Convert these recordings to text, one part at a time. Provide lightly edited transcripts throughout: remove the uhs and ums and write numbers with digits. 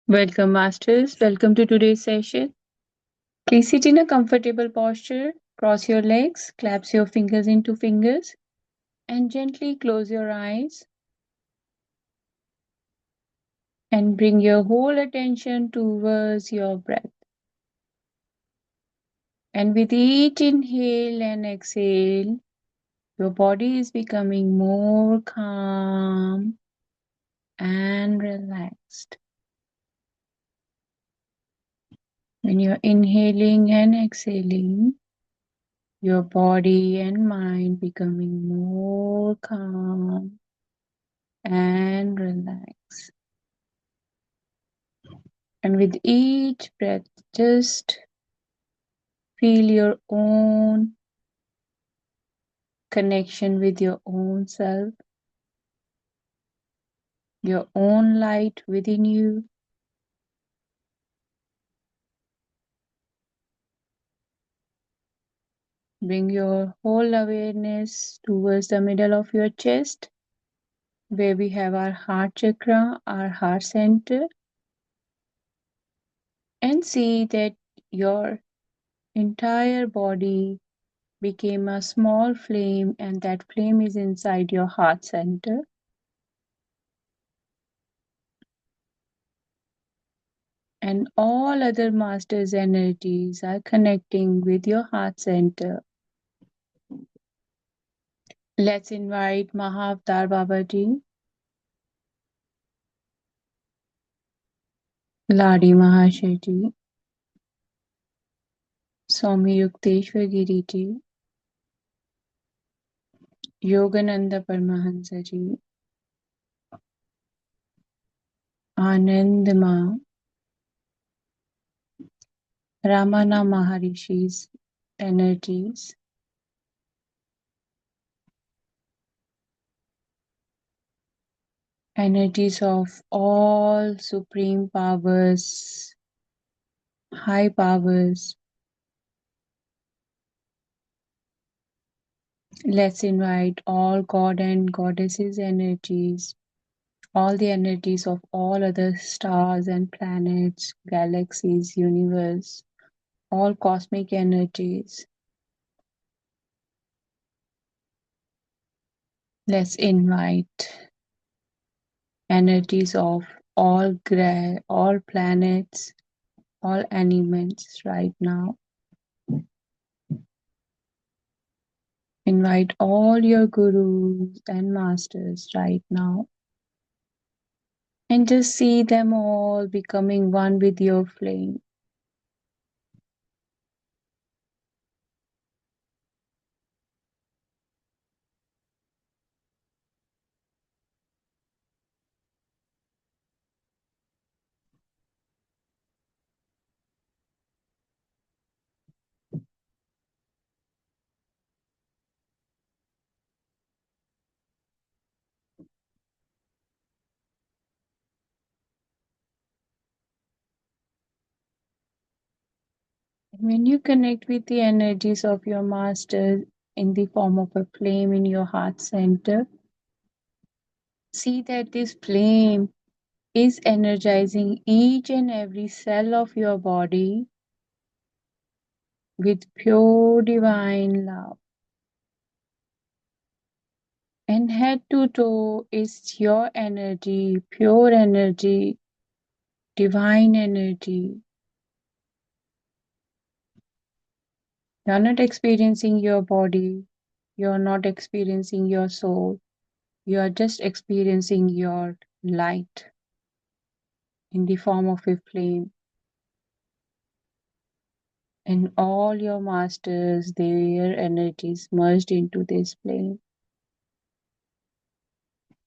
Welcome, Masters. Welcome to today's session. Please sit in a comfortable posture, cross your legs, clasp your fingers into fingers, and gently close your eyes and bring your whole attention towards your breath. And with each inhale and exhale, your body is becoming more calm and relaxed. When you're inhaling and exhaling, your body and mind becoming more calm and relaxed. And with each breath, just feel your own connection with your own self, your own light within you. Bring your whole awareness towards the middle of your chest, where we have our heart chakra, our heart center, and see that your entire body became a small flame, and that flame is inside your heart center. And all other masters' energies are connecting with your heart center. Let's invite Mahavtar Babaji, Ladi Mahashiji, Swami Yukteswar Giriji, Yogananda Paramahansa Ji, Anand Ma, Ramana Maharishi's energies, energies of all supreme powers, high powers. Let's invite all God and Goddesses energies, all the energies of all other stars and planets, galaxies, universe, all cosmic energies. Let's invite energies of all planets, all animals right now. Invite all your gurus and masters right now. And just see them all becoming one with your flame. When you connect with the energies of your master in the form of a flame in your heart center, see that this flame is energizing each and every cell of your body with pure divine love. And head to toe is your energy, pure energy, divine energy. You're not experiencing your body, you're not experiencing your soul, you are just experiencing your light in the form of a flame. And all your masters, their energies merged into this flame.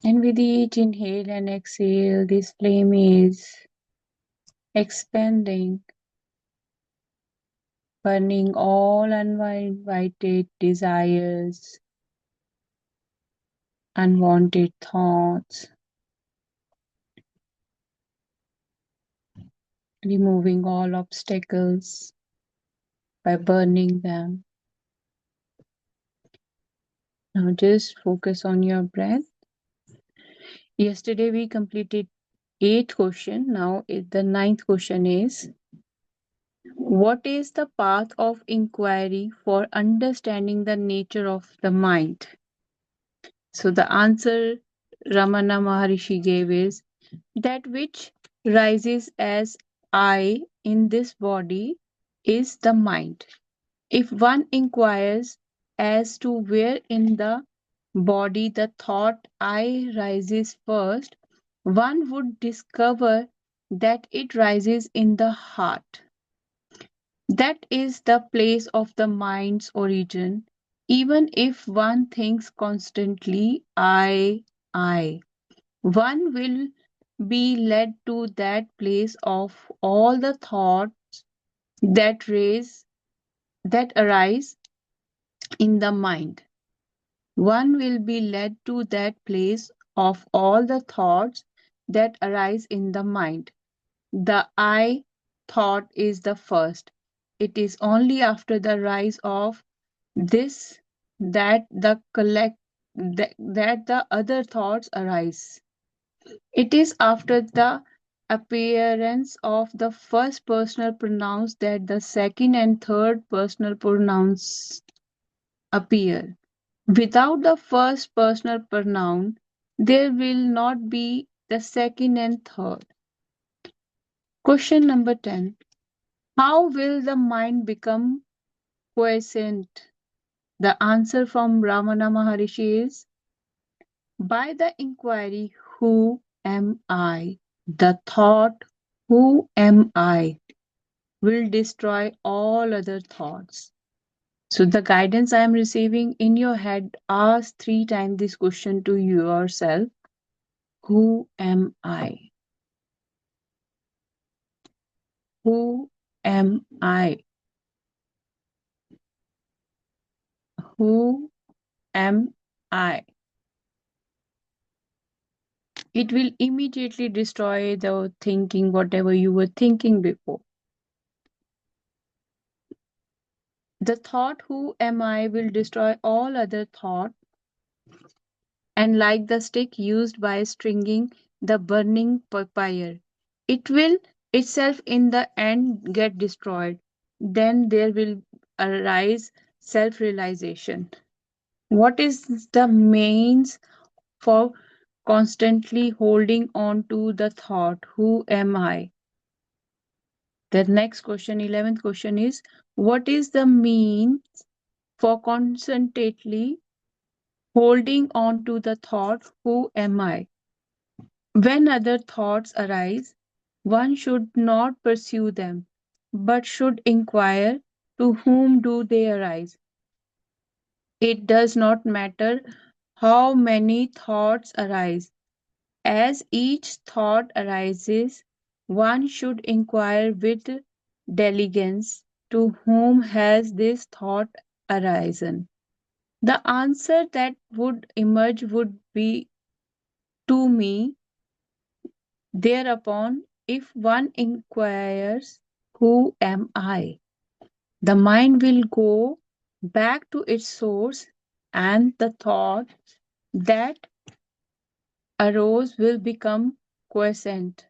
And with each inhale and exhale, this flame is expanding, burning all uninvited desires, unwanted thoughts, removing all obstacles by burning them. Now just focus on your breath. Yesterday we completed eighth question. Now, the ninth question is, what is the path of inquiry for understanding the nature of the mind? So, the answer Ramana Maharshi gave is, that which rises as I in this body is the mind. If one inquires as to where in the body the thought I rises first, one would discover that it rises in the heart. That is the place of the mind's origin. Even if one thinks constantly, I, one will be led to that place of all the thoughts that arise in the mind. One will be led to that place of all the thoughts that arise in the mind. The I thought is the first. It is only after the rise of this that that the other thoughts arise. It is after the appearance of the first personal pronouns that the second and third personal pronouns appear. Without the first personal pronoun, there will not be the second and third. Question number 10. How will the mind become quiescent? The answer from Ramana Maharshi is, by the inquiry, who am I? The thought, who am I, will destroy all other thoughts. So, the guidance I am receiving in your head, ask 3 times this question to yourself: who am I? Who am I? Who am I? It will immediately destroy the thinking, whatever you were thinking before. The thought, who am I, will destroy all other thought, and like the stick used by stringing the burning papaya, it will itself in the end get destroyed. Then there will arise self realization. What is the means for constantly holding on to the thought, who am I? The next question, 11th question is, what is the means for constantly holding on to the thought, who am I? When other thoughts arise, one should not pursue them, but should inquire, to whom do they arise? It does not matter how many thoughts arise. As each thought arises, one should inquire with diligence, to whom has this thought arisen? The answer that would emerge would be, to me. Thereupon, if one inquires, who am I? The mind will go back to its source, and the thought that arose will become quiescent.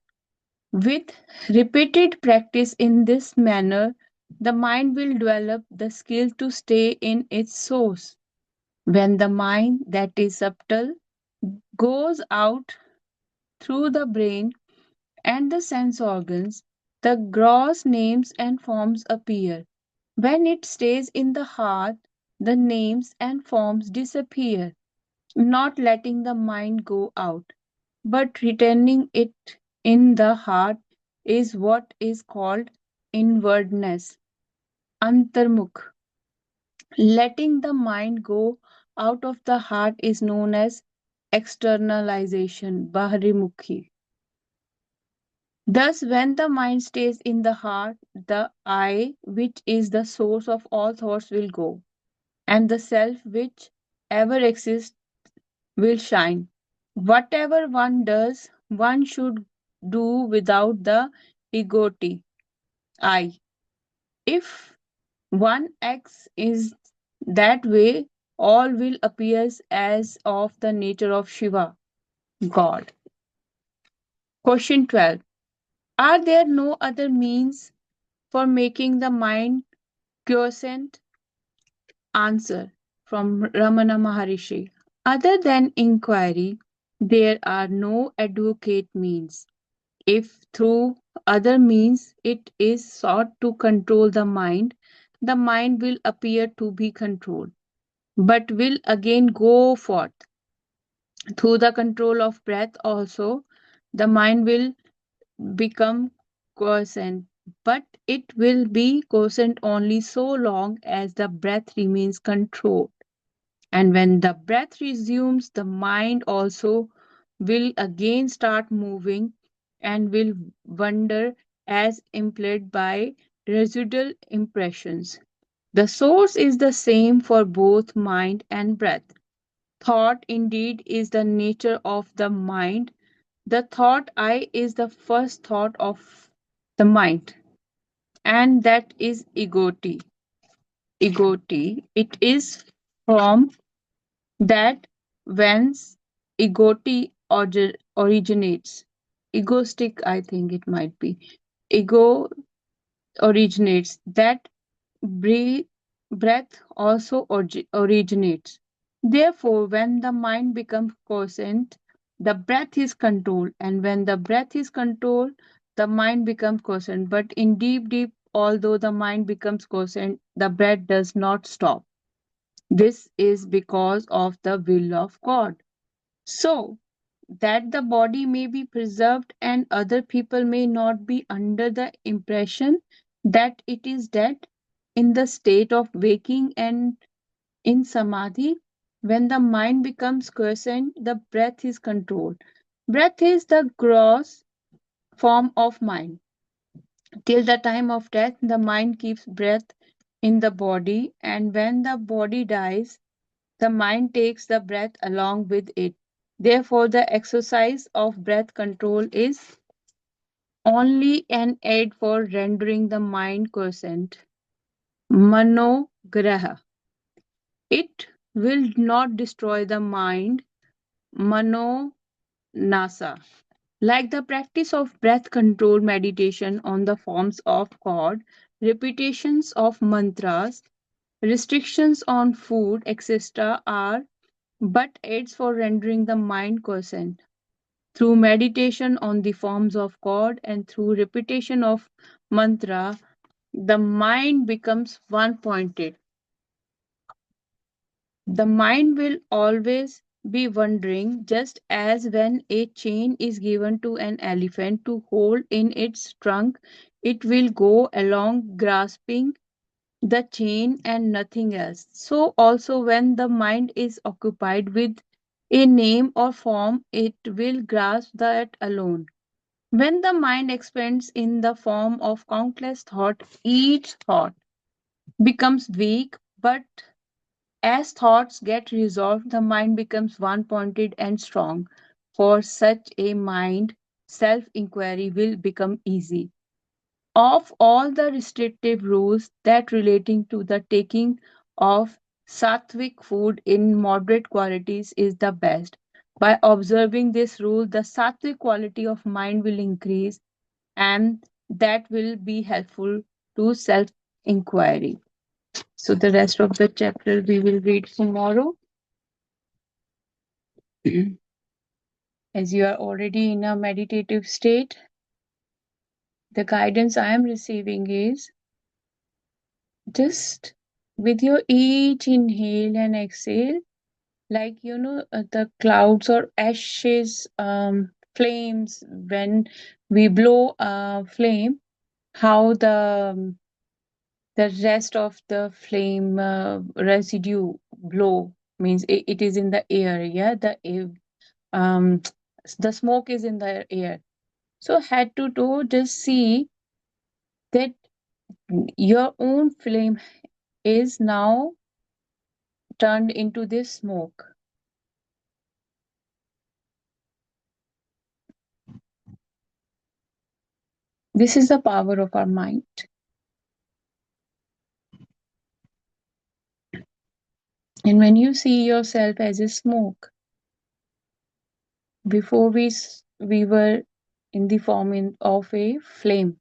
With repeated practice in this manner, the mind will develop the skill to stay in its source. When the mind that is subtle goes out through the brain and the sense organs, the gross names and forms appear. When it stays in the heart, the names and forms disappear, not letting the mind go out, but retaining it in the heart is what is called inwardness, antarmukh. Letting the mind go out of the heart is known as externalization, baharimukhi. Thus, when the mind stays in the heart, the I, which is the source of all thoughts, will go, and the self, which ever exists, will shine. Whatever one does, one should do without the egoty, I. If one acts is that way, all will appear as of the nature of Shiva, God. Question 12. Are there no other means for making the mind quiescent? Answer from Ramana Maharshi. Other than inquiry, there are no adequate means. If through other means it is sought to control the mind will appear to be controlled, but will again go forth. Through the control of breath also, the mind will become quiescent, but it will be quiescent only so long as the breath remains controlled. And when the breath resumes, the mind also will again start moving and will wander as impelled by residual impressions. The source is the same for both mind and breath. Thought indeed is the nature of the mind. The thought I is the first thought of the mind, and that is egoty. Egoty. It is from that whence egoty originates. Egoistic, I think it might be. Ego originates. That breath, breath also originates. Therefore, when the mind becomes quiescent, the breath is controlled, and when the breath is controlled, the mind becomes quiescent. But in deep, although the mind becomes quiescent, the breath does not stop. This is because of the will of God. So, that the body may be preserved and other people may not be under the impression that it is dead in the state of waking and in samadhi, when the mind becomes quiescent, the breath is controlled. Breath is the gross form of mind. Till the time of death, the mind keeps breath in the body, and when the body dies, the mind takes the breath along with it. Therefore, the exercise of breath control is only an aid for rendering the mind quiescent. Manograha. It will not destroy the mind. Manonasa. Like the practice of breath control meditation on the forms of God, repetitions of mantras, restrictions on food, etc., are but aids for rendering the mind quiescent. Through meditation on the forms of God and through repetition of mantra, the mind becomes one pointed. The mind will always be wandering, just as when a chain is given to an elephant to hold in its trunk, it will go along grasping the chain and nothing else. So, also, when the mind is occupied with a name or form, it will grasp that alone. When the mind expands in the form of countless thought, each thought becomes weak, but as thoughts get resolved, the mind becomes one pointed and strong. For such a mind, self inquiry will become easy. Of all the restrictive rules that relating to the taking of sattvic food in moderate quantities is the best. By observing this rule, the sattvic quality of mind will increase, and that will be helpful to self inquiry. So, the rest of the chapter we will read tomorrow. As you are already in a meditative state, the guidance I am receiving is just with your each inhale and exhale, like the clouds or ashes, flames, when we blow a flame, how the rest of the flame residue blow means it is in the air, yeah, um the smoke is in the air. So head to toe, just see that your own flame is now turned into this smoke. This is the power of our mind. And when you see yourself as a smoke, before we were in the of a flame.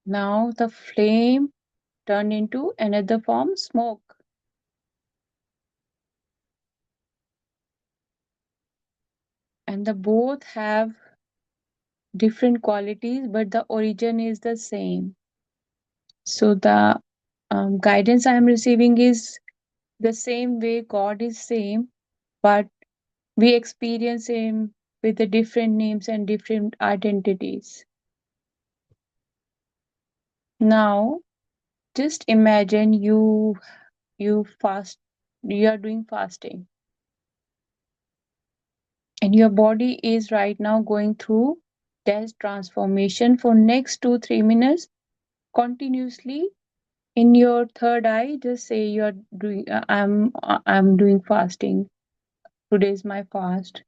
Now the flame turned into another form, smoke. And the both have different qualities, but the origin is the same. So the guidance I am receiving is the same way God is same, but we experience Him with the different names and different identities. Now, just imagine you fast, you are doing fasting, and your body is right now going through death transformation for next 2-3 minutes continuously. In your third eye, just say you're doing. I'm doing fasting. Today is my fast.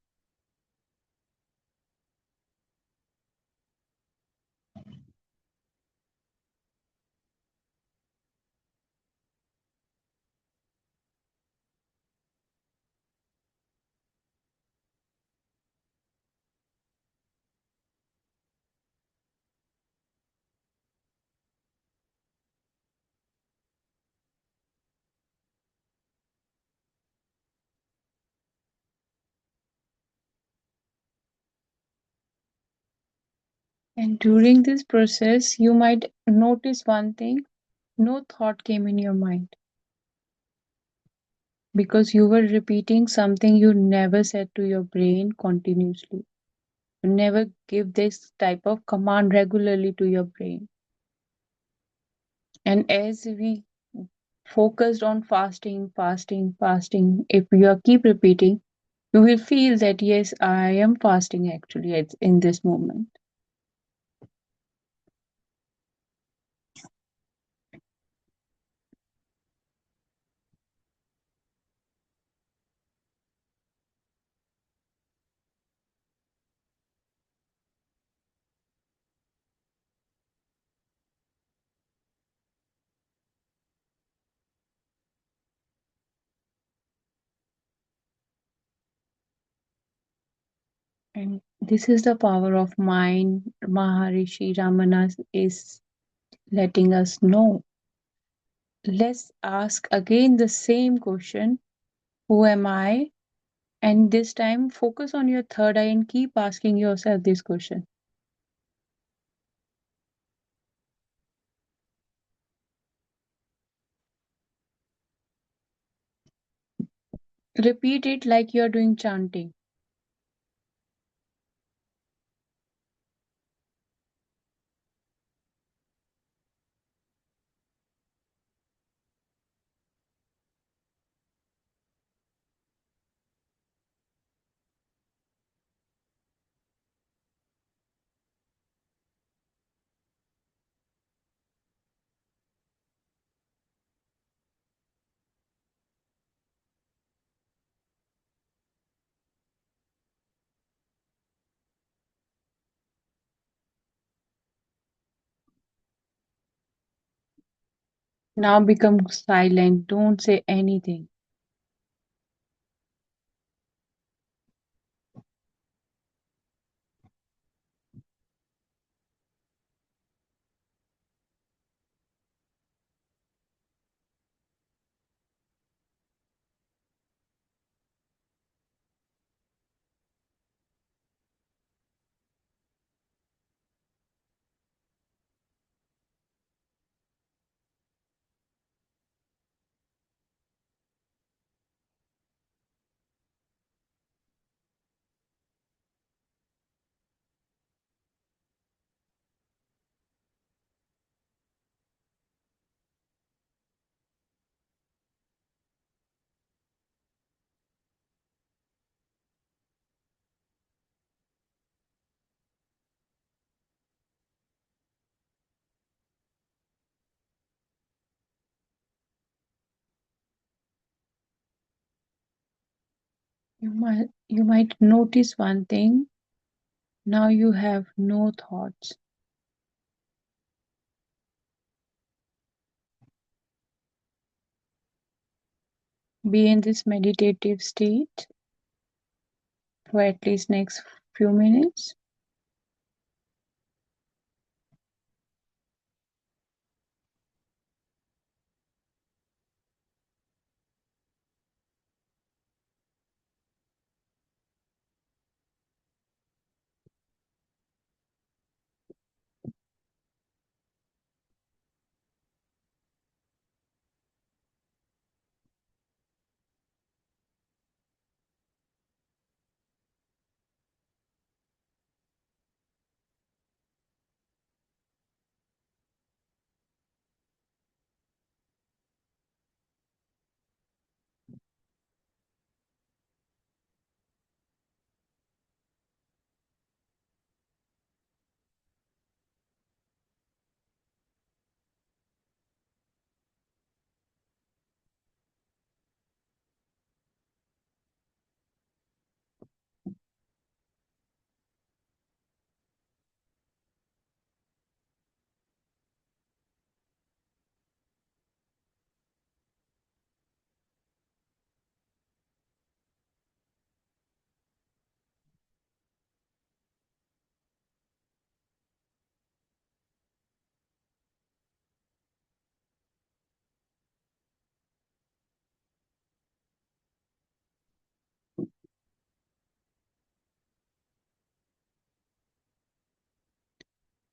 And during this process, you might notice one thing: no thought came in your mind because you were repeating something you never said to your brain continuously. You never give this type of command regularly to your brain. And as we focused on fasting, fasting, fasting, if you are keep repeating, you will feel that yes, I am fasting actually in this moment. And this is the power of mind. Maharishi Ramana is letting us know. Let's ask again the same question: who am I? And this time, focus on your third eye and keep asking yourself this question. Repeat it like you're doing chanting. Now become silent. Don't say anything. You might notice one thing. Now you have no thoughts. Be in this meditative state for at least next few minutes.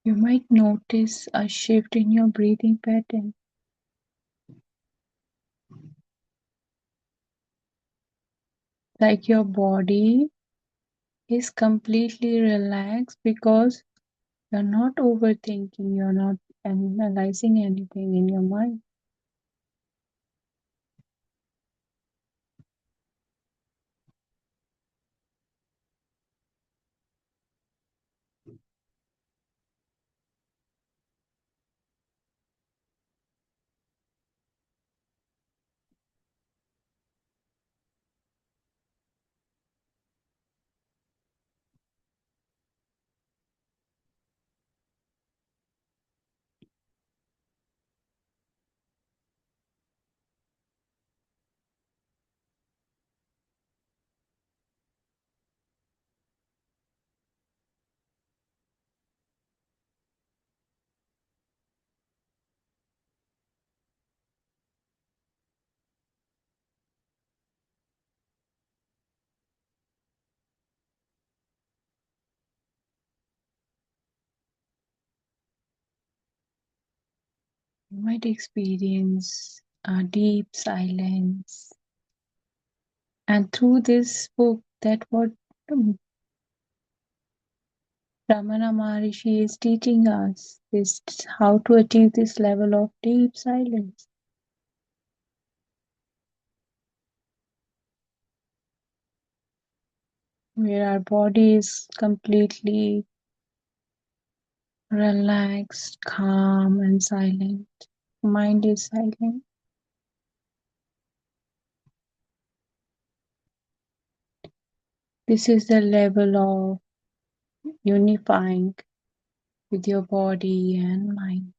You might notice a shift in your breathing pattern, like your body is completely relaxed because you're not overthinking, you're not analyzing anything in your mind. You might experience a deep silence. And through this book, that what Ramana Maharshi is teaching us is how to achieve this level of deep silence, where our body is completely relaxed, calm, and silent. Mind is silent. This is the level of unifying with your body and mind.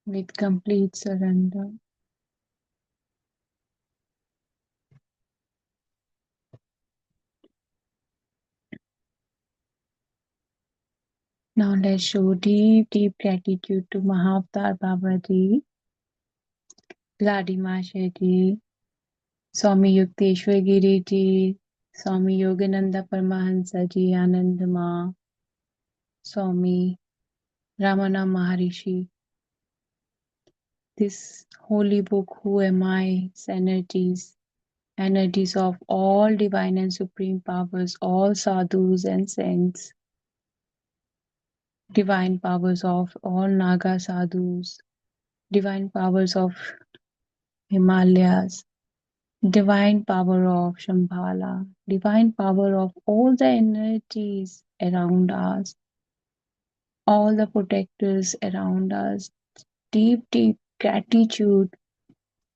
With complete surrender. Now let's show deep, deep gratitude to Mahavtar Babaji, Ladima Shetty, Swami Yukteswar Giri Ji, Swami Yogananda Paramahansa Ji, Anand Ma, Swami Ramana Maharishi. This holy book, Who Am I? Energies of all divine and supreme powers, all sadhus and saints, divine powers of all Naga sadhus, divine powers of Himalayas, divine power of Shambhala, divine power of all the energies around us, all the protectors around us, deep, deep gratitude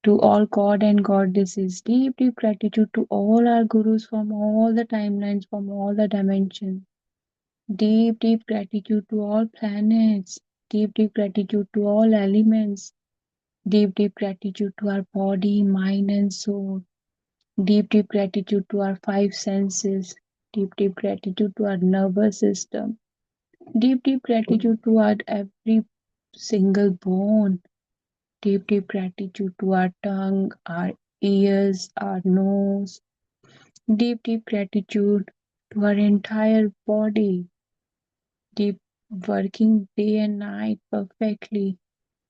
to all God and goddesses, deep, deep gratitude to all our gurus from all the timelines, from all the dimensions, deep, deep gratitude to all planets, deep, deep gratitude to all elements, deep, deep gratitude to our body, mind, and soul. Deep, deep gratitude to our five senses. Deep, deep gratitude to our nervous system. Deep, deep gratitude to our every single bone. Deep, deep gratitude to our tongue, our ears, our nose. Deep, deep gratitude to our entire body. Deep working day and night perfectly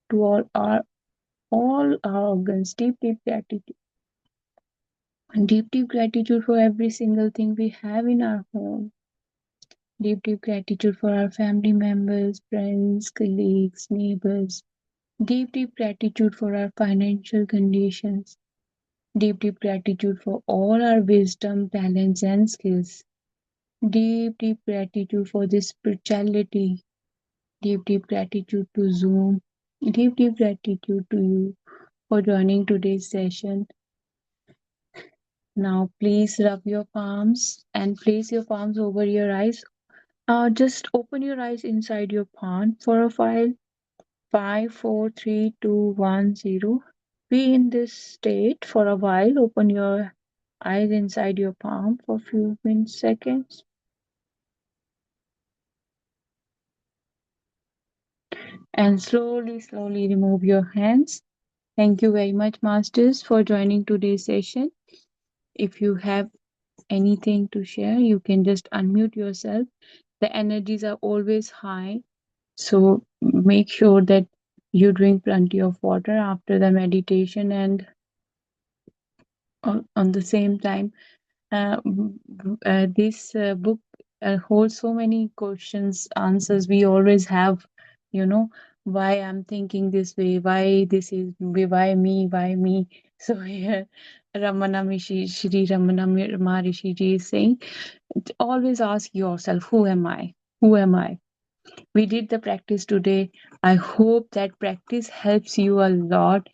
to all our organs. Deep, deep gratitude. And deep, deep gratitude for every single thing we have in our home. Deep, deep gratitude for our family members, friends, colleagues, neighbors. Deep, deep gratitude for our financial conditions. Deep, deep gratitude for all our wisdom, talents, and skills. Deep, deep gratitude for this spirituality. Deep, deep gratitude to Zoom. Deep, deep gratitude to you for joining today's session. Now, please rub your palms and place your palms over your eyes. Just open your eyes inside your palm for a while. 5, 4, 3, 2, 1, 0. Be in this state for a while. Open your eyes inside your palm for a few minutes, seconds. And slowly, slowly remove your hands. Thank you very much, Masters, for joining today's session. If you have anything to share, you can just unmute yourself. The energies are always high, so make sure that you drink plenty of water after the meditation, and on the same time, this book holds so many questions, answers we always have, you know, why I'm thinking this way, why this is, why me. So here, Shri Ramana Maharishi ji is saying, always ask yourself, who am I? Who am I? We did the practice today. I hope that practice helps you a lot.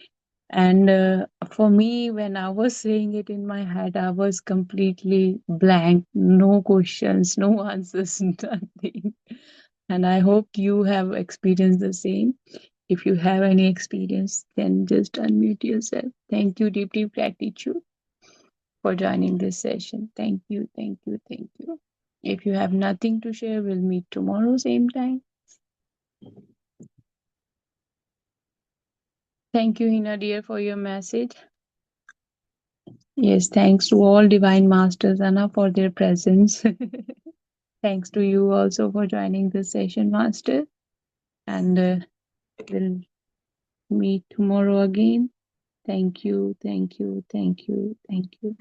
And for me, when I was saying it in my head, I was completely blank, no questions, no answers, nothing. And I hope you have experienced the same. If you have any experience, then just unmute yourself. Thank you, deep, deep gratitude for joining this session. Thank you, thank you, thank you. If you have nothing to share, we'll meet tomorrow, same time. Thank you, Hina dear, for your message. Yes, thanks to all Divine Masters, Anna, for their presence. Thanks to you also for joining this session, Master. And we'll meet tomorrow again. Thank you, thank you, thank you, thank you.